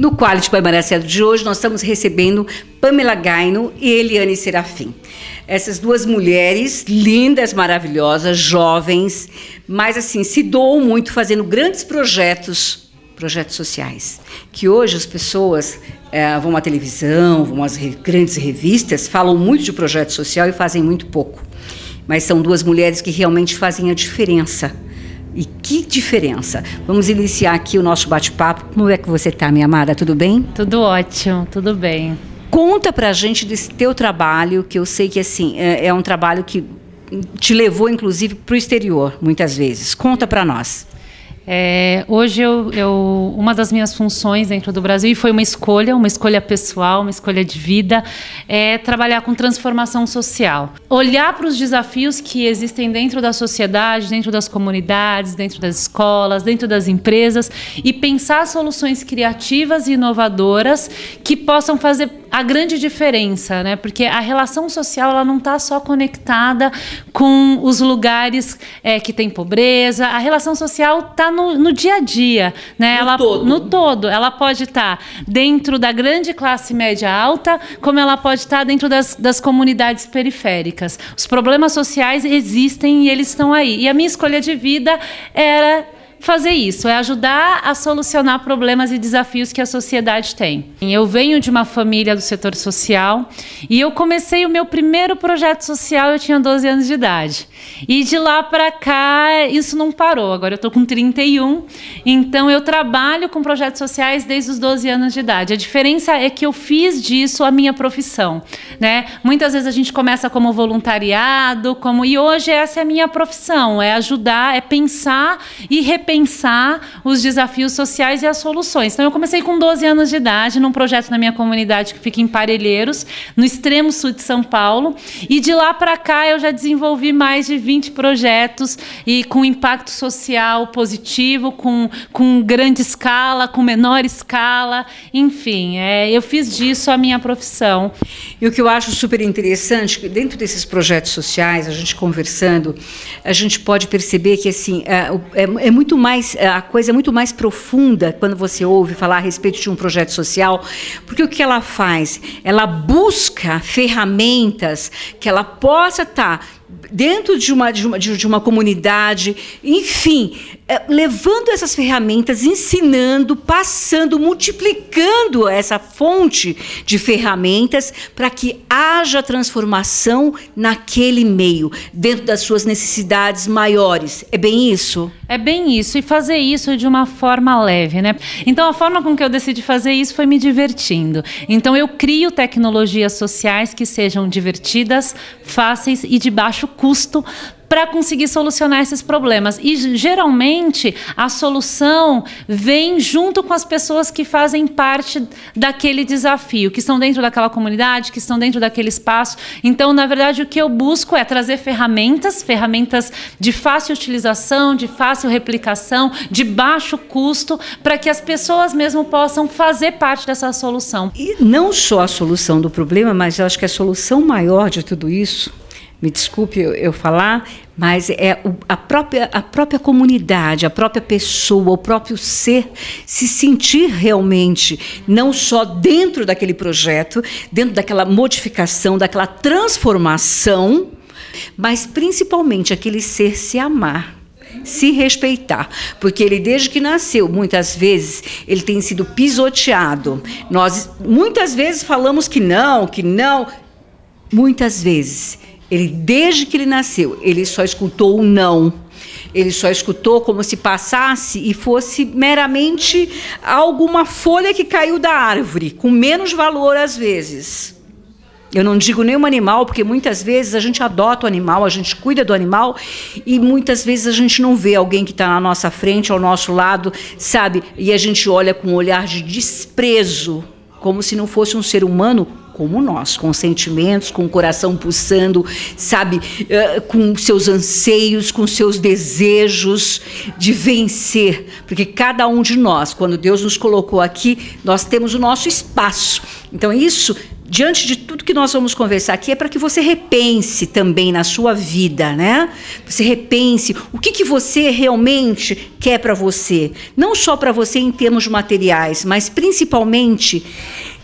No Quality by Maria Cédula de hoje, nós estamos recebendo Pamela Gaino e Eliane Serafim. Essas duas mulheres lindas, maravilhosas, jovens, mas assim, se doam muito fazendo grandes projetos sociais. Que hoje as pessoas vão à televisão, vão às grandes revistas, falam muito de projeto social e fazem muito pouco. Mas são duas mulheres que realmente fazem a diferença. E que diferença! Vamos iniciar aqui o nosso bate-papo. Como é que você está, minha amada? Tudo bem? Tudo ótimo, tudo bem. Conta pra gente desse teu trabalho, que eu sei que assim, é um trabalho que te levou, inclusive, para o exterior, muitas vezes. Conta pra nós. Hoje uma das minhas funções dentro do Brasil, e foi uma escolha pessoal, uma escolha de vida, é trabalhar com transformação social. Olhar para os desafios que existem dentro da sociedade, dentro das comunidades, dentro das escolas, dentro das empresas e pensar soluções criativas e inovadoras que possam fazer a grande diferença, né? Porque a relação social ela não está só conectada com os lugares que tem pobreza. A relação social está no dia a dia, né? No todo. Ela pode estar dentro da grande classe média alta, como ela pode estar dentro das comunidades periféricas. Os problemas sociais existem e eles estão aí. E a minha escolha de vida era fazer isso, é ajudar a solucionar problemas e desafios que a sociedade tem. Eu venho de uma família do setor social e eu comecei o meu primeiro projeto social, eu tinha 12 anos de idade. E de lá para cá, isso não parou. Agora eu estou com 31, então eu trabalho com projetos sociais desde os 12 anos de idade. A diferença é que eu fiz disso a minha profissão, né? Muitas vezes a gente começa como voluntariado, e hoje essa é a minha profissão, é ajudar, é pensar e repensar os desafios sociais e as soluções. Então eu comecei com 12 anos de idade num projeto na minha comunidade que fica em Parelheiros, no extremo sul de São Paulo, e de lá para cá eu já desenvolvi mais de 20 projetos e com impacto social positivo, com grande escala, com menor escala, enfim, eu fiz disso a minha profissão. E o que eu acho super interessante, que dentro desses projetos sociais, a gente conversando, a gente pode perceber que assim, é muito mais, a coisa é muito mais profunda quando você ouve falar a respeito de um projeto social, porque o que ela faz? Ela busca ferramentas que ela possa estar dentro de uma comunidade, enfim, levando essas ferramentas, ensinando, passando, multiplicando essa fonte de ferramentas para que haja transformação naquele meio, dentro das suas necessidades maiores. É bem isso? É bem isso, e fazer isso de uma forma leve, né? Então, a forma com que eu decidi fazer isso foi me divertindo. Então, eu crio tecnologias sociais que sejam divertidas, fáceis e de baixo custo para conseguir solucionar esses problemas. E, geralmente, a solução vem junto com as pessoas que fazem parte daquele desafio, que estão dentro daquela comunidade, que estão dentro daquele espaço. Então, na verdade, o que eu busco é trazer ferramentas de fácil utilização, de fácil replicação, de baixo custo, para que as pessoas mesmo possam fazer parte dessa solução. E não só a solução do problema, mas eu acho que a solução maior de tudo isso, me desculpe eu falar, mas é a própria comunidade, a própria pessoa, o próprio ser se sentir realmente, não só dentro daquele projeto, dentro daquela modificação, daquela transformação, mas principalmente aquele ser se amar, se respeitar, porque ele desde que nasceu, muitas vezes, ele tem sido pisoteado. Nós muitas vezes falamos que não, muitas vezes. Ele, desde que ele nasceu, ele só escutou o não. Ele só escutou como se passasse e fosse meramente alguma folha que caiu da árvore, com menos valor às vezes. Eu não digo nenhum animal, porque muitas vezes a gente adota o animal, a gente cuida do animal e muitas vezes a gente não vê alguém que está na nossa frente, ao nosso lado, sabe? E a gente olha com um olhar de desprezo, como se não fosse um ser humano como nós, com sentimentos, com o coração pulsando, sabe, com seus anseios, com seus desejos de vencer, porque cada um de nós, quando Deus nos colocou aqui, nós temos o nosso espaço. Então isso diante de tudo que nós vamos conversar aqui, é para que você repense também na sua vida, né? Você repense o que você realmente quer para você. Não só para você em termos materiais, mas principalmente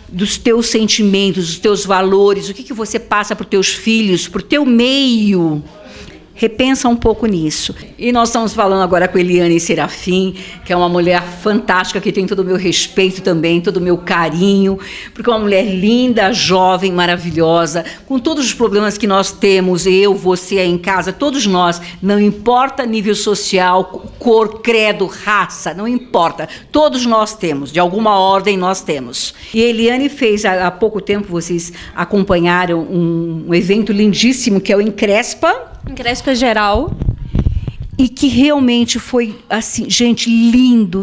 dos teus sentimentos, dos teus valores, o que você passa para os teus filhos, para o teu meio. Repensa um pouco nisso. E nós estamos falando agora com Eliane Serafim, que é uma mulher fantástica, que tem todo o meu respeito também, todo o meu carinho, porque é uma mulher linda, jovem, maravilhosa, com todos os problemas que nós temos, eu, você aí em casa, todos nós, não importa nível social, cor, credo, raça, não importa, todos nós temos, de alguma ordem nós temos. E a Eliane fez, há pouco tempo, vocês acompanharam um evento lindíssimo, que é o Encrespa Geral. E que realmente foi, assim, gente, lindo,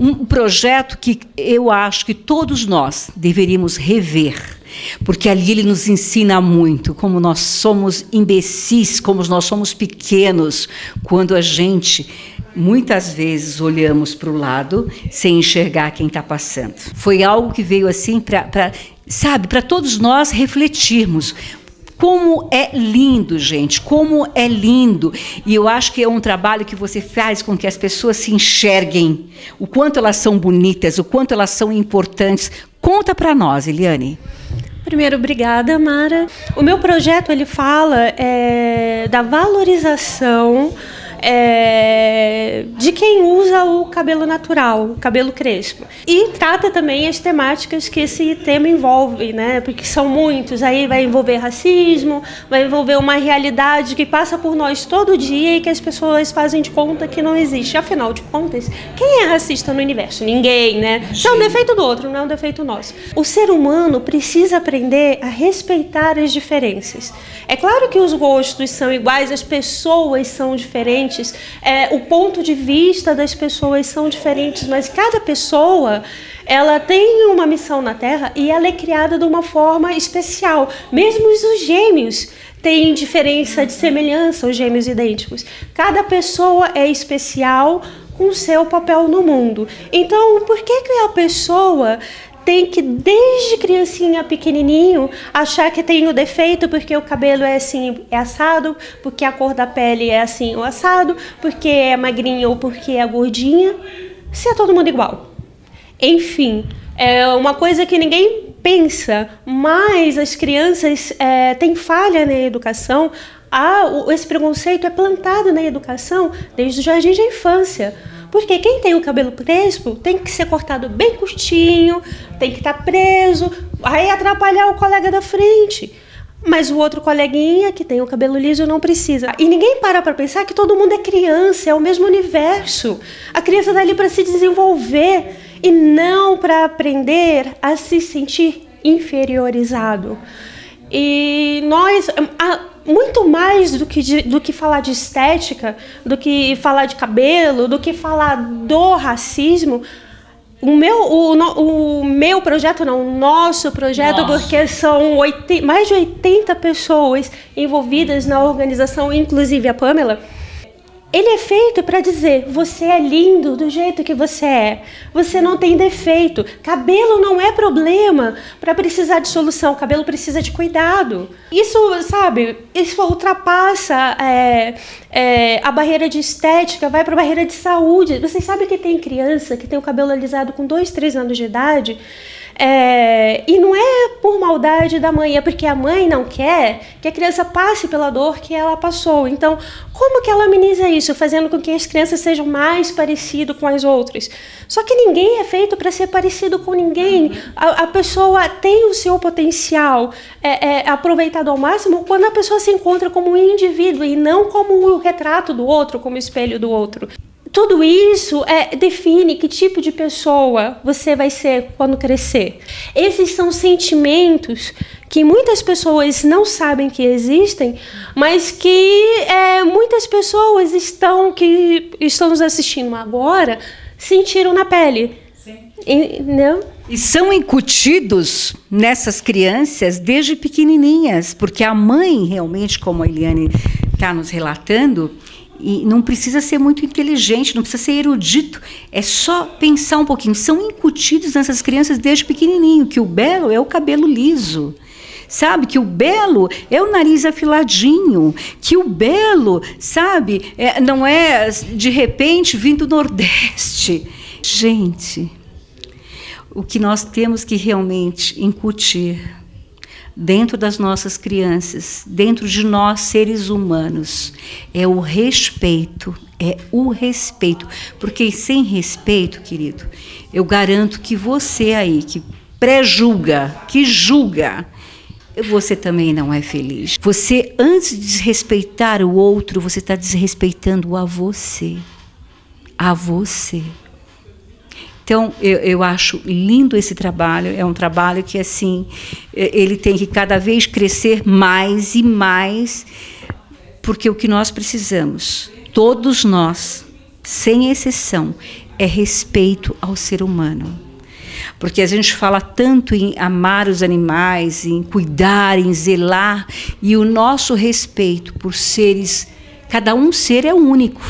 um projeto que eu acho que todos nós deveríamos rever, porque ali ele nos ensina muito, como nós somos imbecis, como nós somos pequenos, quando a gente, muitas vezes, olhamos para o lado sem enxergar quem está passando. Foi algo que veio assim para todos nós refletirmos. Como é lindo, gente, como é lindo. E eu acho que é um trabalho que você faz com que as pessoas se enxerguem, o quanto elas são bonitas, o quanto elas são importantes. Conta para nós, Eliane. Primeiro, obrigada, Mara. O meu projeto, ele fala da valorização de quem usa o cabelo natural, o cabelo crespo. E trata também as temáticas que esse tema envolve, né? Porque são muitos. Aí vai envolver racismo, vai envolver uma realidade que passa por nós todo dia e que as pessoas fazem de conta que não existe. Afinal de contas, quem é racista no universo? Ninguém, né? Isso é um defeito do outro, não é um defeito nosso. O ser humano precisa aprender a respeitar as diferenças. É claro que os gostos são iguais, as pessoas são diferentes, o ponto de vista das pessoas são diferentes, mas cada pessoa, ela tem uma missão na Terra e ela é criada de uma forma especial. Mesmo os gêmeos têm diferença de semelhança, os gêmeos idênticos. Cada pessoa é especial com o seu papel no mundo. Então, por que a pessoa tem que, desde criancinha pequenininho, achar que tem o defeito porque o cabelo é assim, é assado, porque a cor da pele é assim ou assado, porque é magrinha ou porque é gordinha, se é todo mundo igual? Enfim, é uma coisa que ninguém pensa, mas as crianças têm falha na educação. Esse preconceito é plantado na educação desde o jardim da infância. Porque quem tem o cabelo crespo tem que ser cortado bem curtinho, tem que estar preso, aí atrapalhar o colega da frente. Mas o outro coleguinha que tem o cabelo liso não precisa. E ninguém para pensar que todo mundo é criança, é o mesmo universo. A criança está ali para se desenvolver e não para aprender a se sentir inferiorizado. E nós, muito mais do que falar de estética, do que falar de cabelo, do que falar do racismo, o meu projeto, não, o nosso projeto, porque são mais de 80 pessoas envolvidas na organização, inclusive a Pamela. Ele é feito para dizer, você é lindo do jeito que você é. Você não tem defeito. Cabelo não é problema para precisar de solução. Cabelo precisa de cuidado. Isso, sabe, isso ultrapassa a barreira de estética, vai para a barreira de saúde. Vocês sabem que tem criança que tem o cabelo alisado com 2, 3 anos de idade, e não é por maldade da mãe, é porque a mãe não quer que a criança passe pela dor que ela passou. Então, como que ela ameniza isso? Fazendo com que as crianças sejam mais parecidas com as outras. Só que ninguém é feito para ser parecido com ninguém. A pessoa tem o seu potencial aproveitado ao máximo quando a pessoa se encontra como um indivíduo e não como o retrato do outro, como o espelho do outro. Tudo isso define que tipo de pessoa você vai ser quando crescer. Esses são sentimentos que muitas pessoas não sabem que existem, mas que muitas pessoas que estão nos assistindo agora sentiram na pele. E são incutidos nessas crianças desde pequenininhas, porque a mãe realmente, como a Eliane está nos relatando, E não precisa ser muito inteligente, não precisa ser erudito, é só pensar um pouquinho. São incutidos nessas crianças desde pequenininho que o belo é o cabelo liso. Sabe, que o belo é o nariz afiladinho, que o belo, sabe, não é de repente vindo do Nordeste. Gente, o que nós temos que realmente incutir dentro das nossas crianças, dentro de nós seres humanos, é o respeito, porque sem respeito, querido, eu garanto que você aí, que pré-julga, que julga, você também não é feliz. Você, antes de desrespeitar o outro, você está desrespeitando a você. A você. Então, eu acho lindo esse trabalho. É um trabalho que, assim, ele tem que cada vez crescer mais e mais, porque o que nós precisamos, todos nós, sem exceção, é respeito ao ser humano. Porque a gente fala tanto em amar os animais, em cuidar, em zelar, e o nosso respeito por seres, cada um ser é único.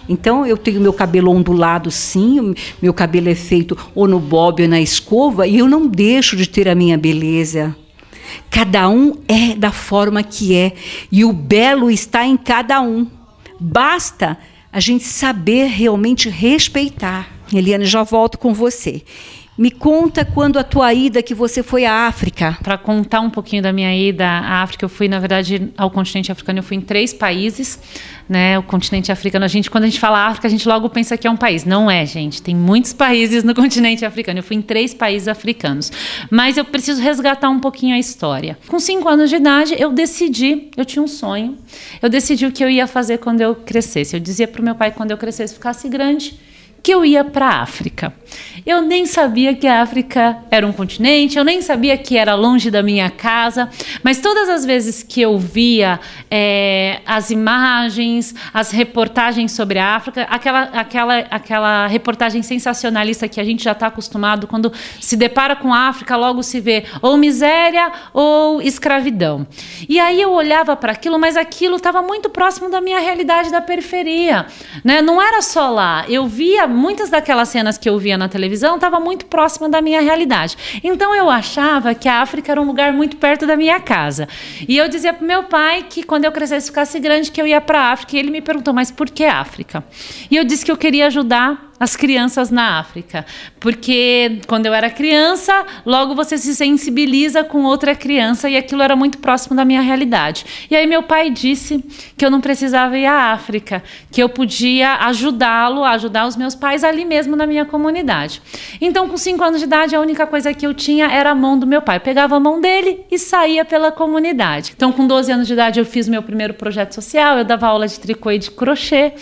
Então, eu tenho meu cabelo ondulado, sim, meu cabelo é feito ou no bob ou na escova, e eu não deixo de ter a minha beleza. Cada um é da forma que é, e o belo está em cada um. Basta a gente saber realmente respeitar. Eliane, já volto com você. Me conta quando a tua ida, que você foi à África. Para contar um pouquinho da minha ida à África, eu fui, na verdade, ao continente africano, eu fui em 3 países, né? O continente africano, quando a gente fala África, a gente logo pensa que é um país. Não é, gente. Tem muitos países no continente africano. Eu fui em 3 países africanos. Mas eu preciso resgatar um pouquinho a história. Com 5 anos de idade, eu tinha um sonho, eu decidi o que eu ia fazer quando eu crescesse. Eu dizia para o meu pai que quando eu crescesse, ficasse grande, que eu ia para a África. Eu nem sabia que a África era um continente, eu nem sabia que era longe da minha casa, mas todas as vezes que eu via as imagens, as reportagens sobre a África, aquela reportagem sensacionalista que a gente já está acostumado, quando se depara com a África, logo se vê ou miséria ou escravidão. E aí eu olhava para aquilo, mas aquilo estava muito próximo da minha realidade da periferia, né? Não era só lá, eu via muitas daquelas cenas que eu via na televisão, estava muito próxima da minha realidade. Então eu achava que a África era um lugar muito perto da minha casa. E eu dizia para o meu pai que quando eu crescesse, ficasse grande, que eu ia para a África. E ele me perguntou, mas por que África? E eu disse que eu queria ajudar as crianças na África, porque quando eu era criança, logo você se sensibiliza com outra criança e aquilo era muito próximo da minha realidade. E aí meu pai disse que eu não precisava ir à África, que eu podia ajudá-lo, ajudar os meus pais ali mesmo na minha comunidade. Então, com 5 anos de idade, a única coisa que eu tinha era a mão do meu pai. Eu pegava a mão dele e saía pela comunidade. Então, com 12 anos de idade, eu fiz meu primeiro projeto social, eu dava aula de tricô e de crochê,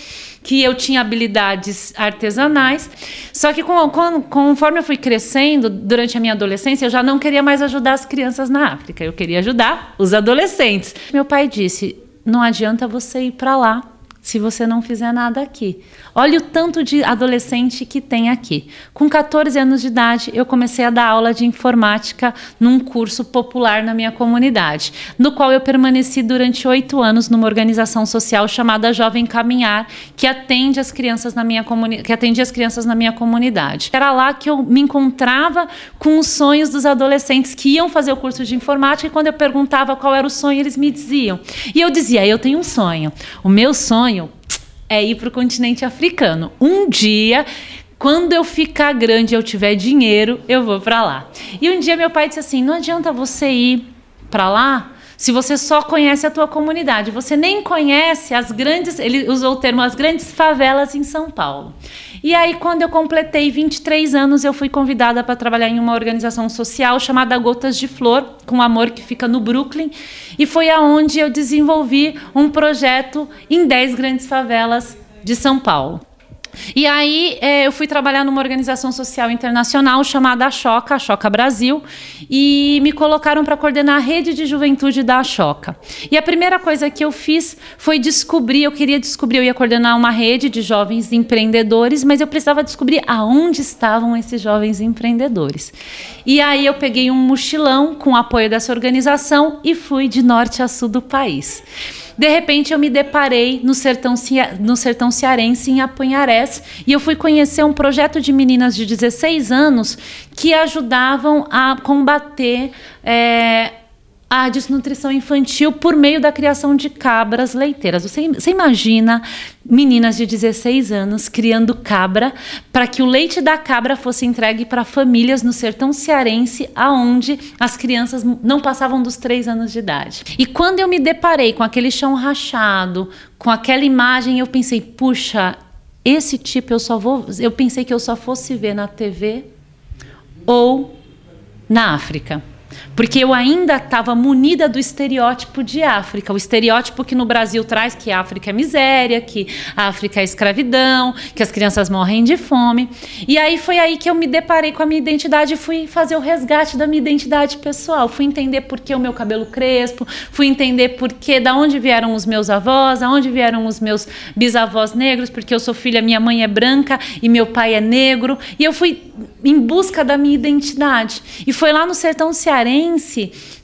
que eu tinha habilidades artesanais, só que conforme eu fui crescendo, durante a minha adolescência, eu já não queria mais ajudar as crianças na África, eu queria ajudar os adolescentes. Meu pai disse, não adianta você ir para lá se você não fizer nada aqui. Olha o tanto de adolescente que tem aqui. Com 14 anos de idade, eu comecei a dar aula de informática num curso popular na minha comunidade, no qual eu permaneci durante 8 anos numa organização social chamada Jovem Caminhar, que atende as crianças na minha comunidade. Era lá que eu me encontrava com os sonhos dos adolescentes que iam fazer o curso de informática, e quando eu perguntava qual era o sonho, eles me diziam. E eu dizia, eu tenho um sonho. O meu sonho é ir para o continente africano. Um dia, quando eu ficar grande e eu tiver dinheiro, eu vou para lá. E um dia meu pai disse assim, não adianta você ir para lá se você só conhece a tua comunidade. Você nem conhece as grandes, ele usou o termo, as grandes favelas em São Paulo. E aí, quando eu completei 23 anos, eu fui convidada para trabalhar em uma organização social chamada Gotas de Flor, com Amor, que fica no Brooklyn. E foi aonde eu desenvolvi um projeto em 10 grandes favelas de São Paulo. E aí eu fui trabalhar numa organização social internacional chamada Ashoka, Ashoka Brasil, e me colocaram para coordenar a rede de juventude da Ashoka. E a primeira coisa que eu fiz foi eu ia coordenar uma rede de jovens empreendedores, mas eu precisava descobrir aonde estavam esses jovens empreendedores. E aí eu peguei um mochilão com o apoio dessa organização e fui de norte a sul do país. De repente eu me deparei no sertão cearense, em Apunharés, e eu fui conhecer um projeto de meninas de 16 anos que ajudavam a combater a desnutrição infantil por meio da criação de cabras leiteiras. Você imagina meninas de 16 anos criando cabra para que o leite da cabra fosse entregue para famílias no sertão cearense, aonde as crianças não passavam dos 3 anos de idade. E quando eu me deparei com aquele chão rachado, com aquela imagem, eu pensei, puxa, esse tipo eu pensei que eu só fosse ver na TV ou na África. Porque eu ainda estava munida do estereótipo de África, o estereótipo que no Brasil traz que a África é miséria, que a África é escravidão, que as crianças morrem de fome. E aí foi aí que eu me deparei com a minha identidade e fui fazer o resgate da minha identidade pessoal. Fui entender por que o meu cabelo crespo, fui entender por que, da onde vieram os meus avós, aonde vieram os meus bisavós negros, porque eu sou filha, minha mãe é branca e meu pai é negro. E eu fui em busca da minha identidade. E foi lá no sertão cearense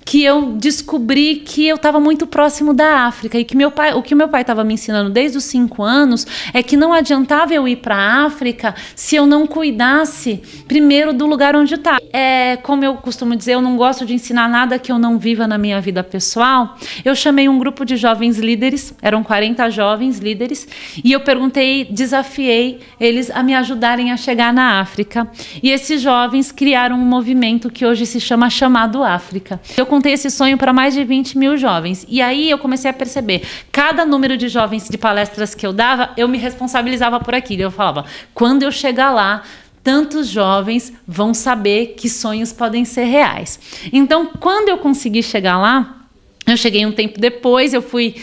que eu descobri que eu estava muito próximo da África e que o que o meu pai estava me ensinando desde os 5 anos é que não adiantava eu ir para a África se eu não cuidasse primeiro do lugar onde está. Como eu costumo dizer, eu não gosto de ensinar nada que eu não viva na minha vida pessoal. Eu chamei um grupo de jovens líderes, eram 40 jovens líderes, e eu desafiei eles a me ajudarem a chegar na África. E esses jovens criaram um movimento que hoje se chama Chamado África. Eu contei esse sonho para mais de 20 mil jovens. E aí eu comecei a perceber, cada número de jovens de palestras que eu dava, eu me responsabilizava por aquilo. Eu falava, quando eu chegar lá, tantos jovens vão saber que sonhos podem ser reais. Então, quando eu consegui chegar lá, eu cheguei um tempo depois, eu fui...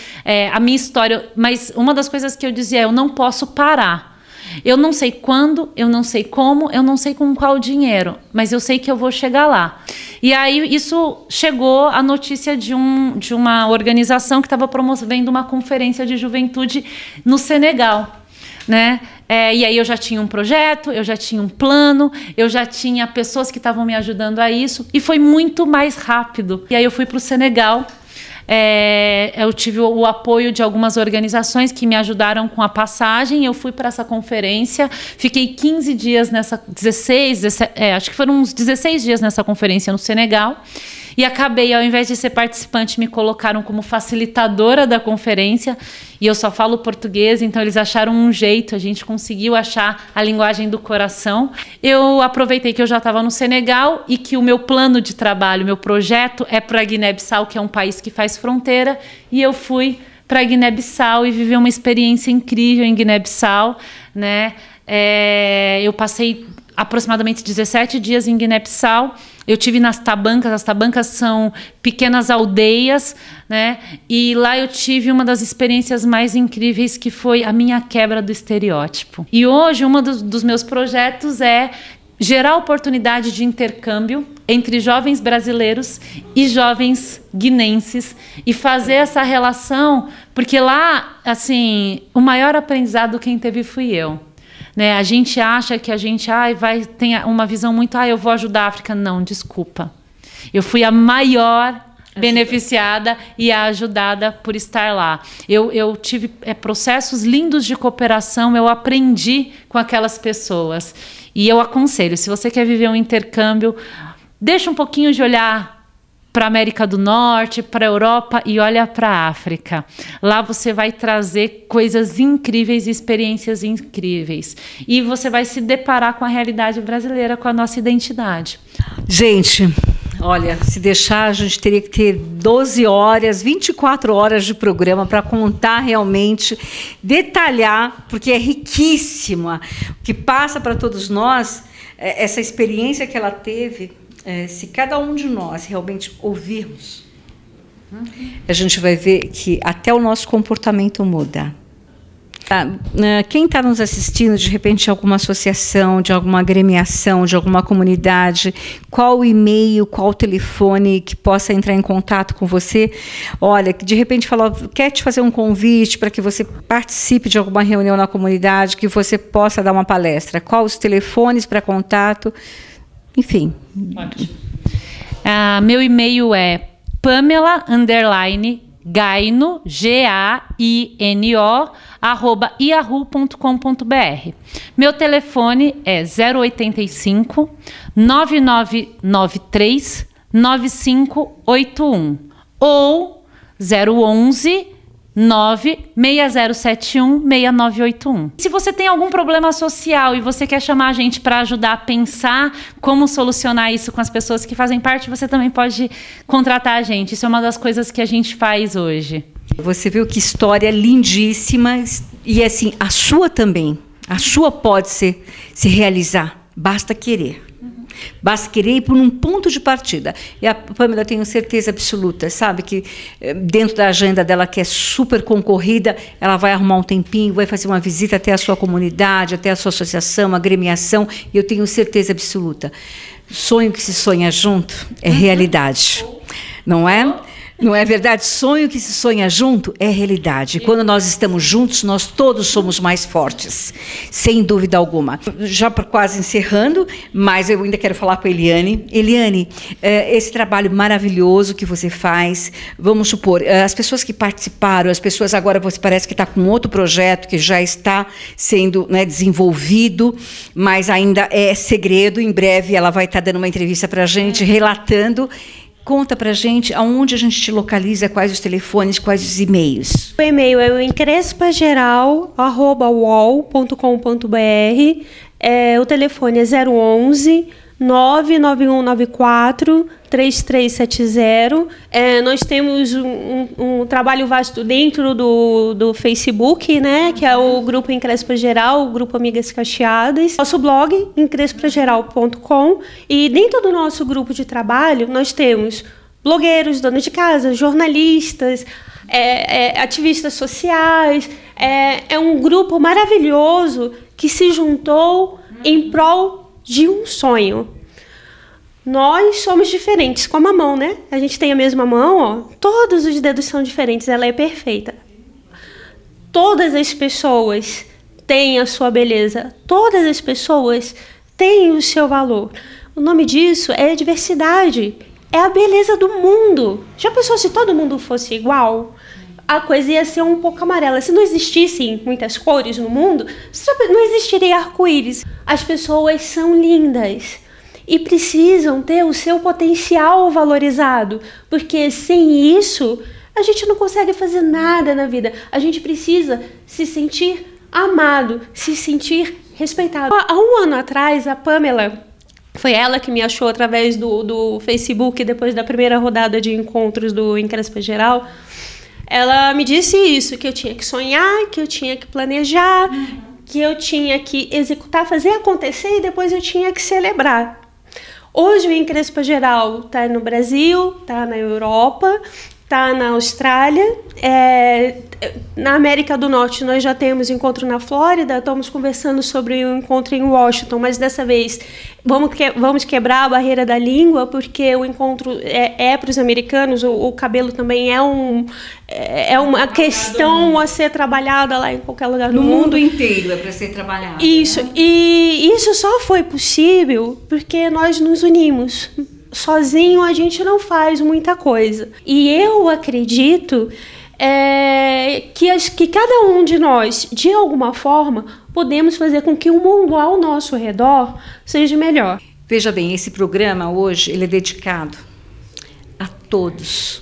a minha história... Mas uma das coisas que eu dizia é, eu não posso parar. Eu não sei quando, eu não sei como, eu não sei com qual dinheiro, mas eu sei que eu vou chegar lá. E aí isso chegou a notícia de uma organização que estava promovendo uma conferência de juventude no Senegal, né? E aí eu já tinha um projeto, eu já tinha um plano, eu já tinha pessoas que estavam me ajudando a isso, e foi muito mais rápido. E aí eu fui para o Senegal. Eu tive o apoio de algumas organizações que me ajudaram com a passagem. Eu fui para essa conferência, fiquei 15 dias nessa, 16, acho que foram uns 16 dias nessa conferência no Senegal. E acabei, ao invés de ser participante, me colocaram como facilitadora da conferência. E eu só falo português, então eles acharam um jeito, a gente conseguiu achar a linguagem do coração. Eu aproveitei que eu já estava no Senegal e que o meu plano de trabalho, meu projeto é para Guiné-Bissau, que é um país que faz fronteira. E eu fui para Guiné-Bissau e vivi uma experiência incrível em Guiné-Bissau, né? Eu passei aproximadamente 17 dias em Guiné-Bissau. Eu tive nas tabancas. As tabancas são pequenas aldeias, né? E lá eu tive uma das experiências mais incríveis, que foi a minha quebra do estereótipo. E hoje, um dos meus projetos é gerar oportunidade de intercâmbio entre jovens brasileiros e jovens guinenses e fazer essa relação, porque lá, assim, o maior aprendizado quem teve fui eu. Né? A gente acha que a gente tem uma visão muito, eu vou ajudar a África. Não, desculpa. Eu fui a maior beneficiada e a ajudada por estar lá. Eu tive processos lindos de cooperação, eu aprendi com aquelas pessoas. E eu aconselho, se você quer viver um intercâmbio, deixa um pouquinho de olhar para a América do Norte, para a Europa e olha para a África. Lá você vai trazer coisas incríveis, experiências incríveis. E você vai se deparar com a realidade brasileira, com a nossa identidade. Gente, olha, se deixar, a gente teria que ter 12 horas, 24 horas de programa para contar realmente, detalhar, porque é riquíssima. O que passa para todos nós, essa experiência que ela teve, se cada um de nós realmente ouvirmos, a gente vai ver que até o nosso comportamento muda. Quem está nos assistindo, de repente, de alguma associação, de alguma agremiação, de alguma comunidade, qual o e-mail, qual o telefone que possa entrar em contato com você? Olha, de repente falou, quer te fazer um convite para que você participe de alguma reunião na comunidade, que você possa dar uma palestra. Quais os telefones para contato? Enfim. Meu e-mail é Pamela Gaino, GAINO, @yahoo.com.br. Meu telefone é 085 9993 9581 ou 011 96071 6981. Se você tem algum problema social e você quer chamar a gente para ajudar a pensar como solucionar isso com as pessoas que fazem parte, você também pode contratar a gente. Isso é uma das coisas que a gente faz hoje. Você viu que história lindíssima, e assim, a sua também. A sua pode se realizar, basta querer. Basta querer ir por um ponto de partida. E a Pamela, eu tenho certeza absoluta, sabe, que dentro da agenda dela, que é super concorrida, ela vai arrumar um tempinho, vai fazer uma visita até a sua comunidade, até a sua associação, agremiação, e eu tenho certeza absoluta. Sonho que se sonha junto é realidade, não é? Não é verdade? Sonho que se sonha junto é realidade. Quando nós estamos juntos, nós todos somos mais fortes, sem dúvida alguma. Já quase encerrando, mas eu ainda quero falar com a Eliane. Eliane, esse trabalho maravilhoso que você faz, vamos supor, as pessoas que participaram, as pessoas agora, você parece que está com outro projeto que já está sendo, né, desenvolvido, mas ainda é segredo. Em breve ela vai estar dando uma entrevista para a gente, relatando. Conta pra gente aonde a gente te localiza, quais os telefones, quais os e-mails. O e-mail é o encrespageral@uol.com.br. O telefone é 011 99194 3370. Nós temos um trabalho vasto dentro do Facebook, né, que é o Grupo Encrespa Geral, o Grupo Amigas Cacheadas. Nosso blog, encrespageral.com. E dentro do nosso grupo de trabalho, nós temos blogueiros, donos de casa, jornalistas, ativistas sociais. É um grupo maravilhoso que se juntou em prol de um sonho. Nós somos diferentes, como a mão, né? A gente tem a mesma mão, ó. Todos os dedos são diferentes, ela é perfeita. Todas as pessoas têm a sua beleza, todas as pessoas têm o seu valor. O nome disso é diversidade, é a beleza do mundo. Já pensou se todo mundo fosse igual? A coisa ia ser um pouco amarela. Se não existissem muitas cores no mundo, não existiria arco-íris. As pessoas são lindas e precisam ter o seu potencial valorizado, porque sem isso a gente não consegue fazer nada na vida. A gente precisa se sentir amado, se sentir respeitado. Há um ano atrás, a Pamela, foi ela que me achou através do Facebook, depois da primeira rodada de encontros do Encrespa Geral. Ela me disse isso, que eu tinha que sonhar, que eu tinha que planejar, que eu tinha que executar, fazer acontecer e depois eu tinha que celebrar. Hoje o Encrespa Geral está no Brasil, está na Europa, está na Austrália. Na América do Norte nós já temos encontro na Flórida, estamos conversando sobre um encontro em Washington, mas dessa vez vamos quebrar a barreira da língua, porque o encontro é para os americanos, o cabelo também é uma questão a ser trabalhada lá em qualquer lugar do mundo. No mundo inteiro é para ser trabalhado. Isso, né? E isso só foi possível porque nós nos unimos. Sozinho a gente não faz muita coisa. E eu acredito que cada um de nós, de alguma forma, podemos fazer com que o mundo ao nosso redor seja melhor. Veja bem, esse programa hoje ele é dedicado a todos,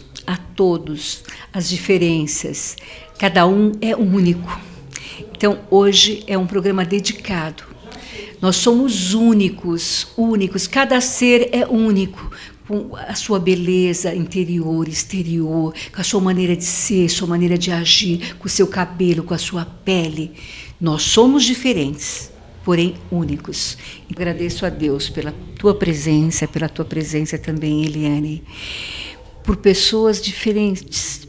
as diferenças. Cada um é único. Então, hoje é um programa dedicado. Nós somos únicos, cada ser é único, com a sua beleza interior, exterior, com a sua maneira de ser, sua maneira de agir, com o seu cabelo, com a sua pele. Nós somos diferentes, porém únicos. E agradeço a Deus pela tua presença também, Eliane, por pessoas diferentes,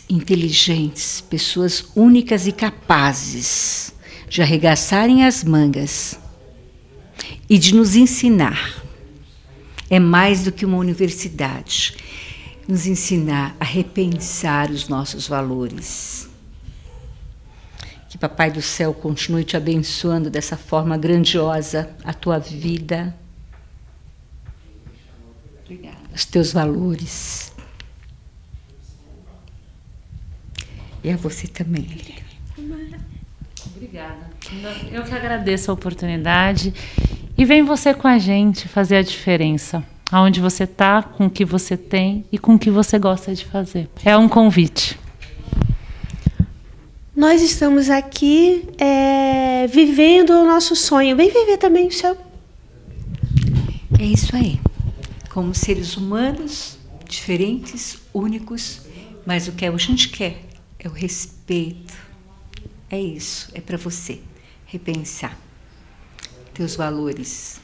inteligentes, pessoas únicas e capazes de arregaçarem as mangas e de nos ensinar. É mais do que uma universidade, nos ensinar a repensar os nossos valores. Que Papai do Céu continue te abençoando dessa forma grandiosa a tua vida, os teus valores. E a você também, Lilian. Obrigada. Eu que agradeço a oportunidade. E vem você com a gente fazer a diferença. Aonde você está, com o que você tem e com o que você gosta de fazer. É um convite. Nós estamos aqui vivendo o nosso sonho. Vem viver também o seu. É isso aí. Como seres humanos, diferentes, únicos, mas o que a gente quer é o respeito. É isso, é para você repensar teus valores.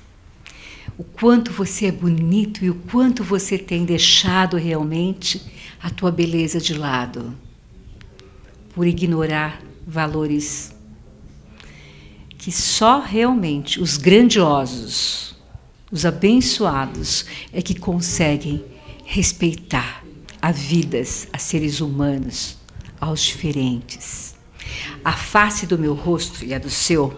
O quanto você é bonito e o quanto você tem deixado realmente a tua beleza de lado, por ignorar valores que só realmente os grandiosos, os abençoados é que conseguem respeitar a vidas, a seres humanos, aos diferentes. A face do meu rosto e a do seu,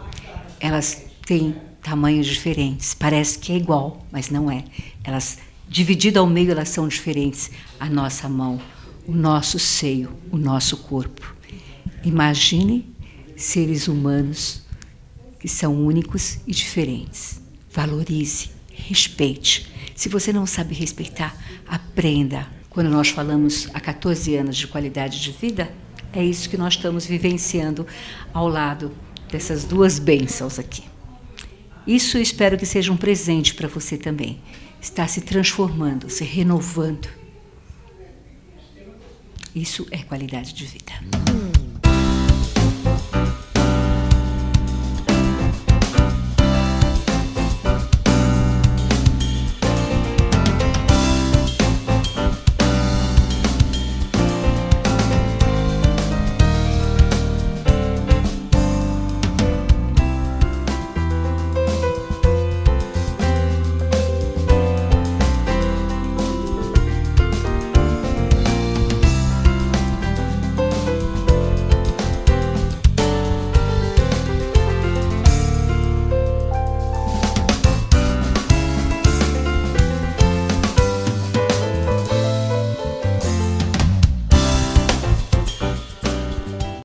elas têm tamanhos diferentes. Parece que é igual, mas não é. Elas, divididas ao meio, elas são diferentes. A nossa mão, o nosso seio, o nosso corpo. Imagine seres humanos que são únicos e diferentes. Valorize, respeite. Se você não sabe respeitar, aprenda. Quando nós falamos há 14 anos de qualidade de vida, é isso que nós estamos vivenciando ao lado dessas duas bênçãos aqui. Isso eu espero que seja um presente para você também. Está se transformando, se renovando. Isso é qualidade de vida.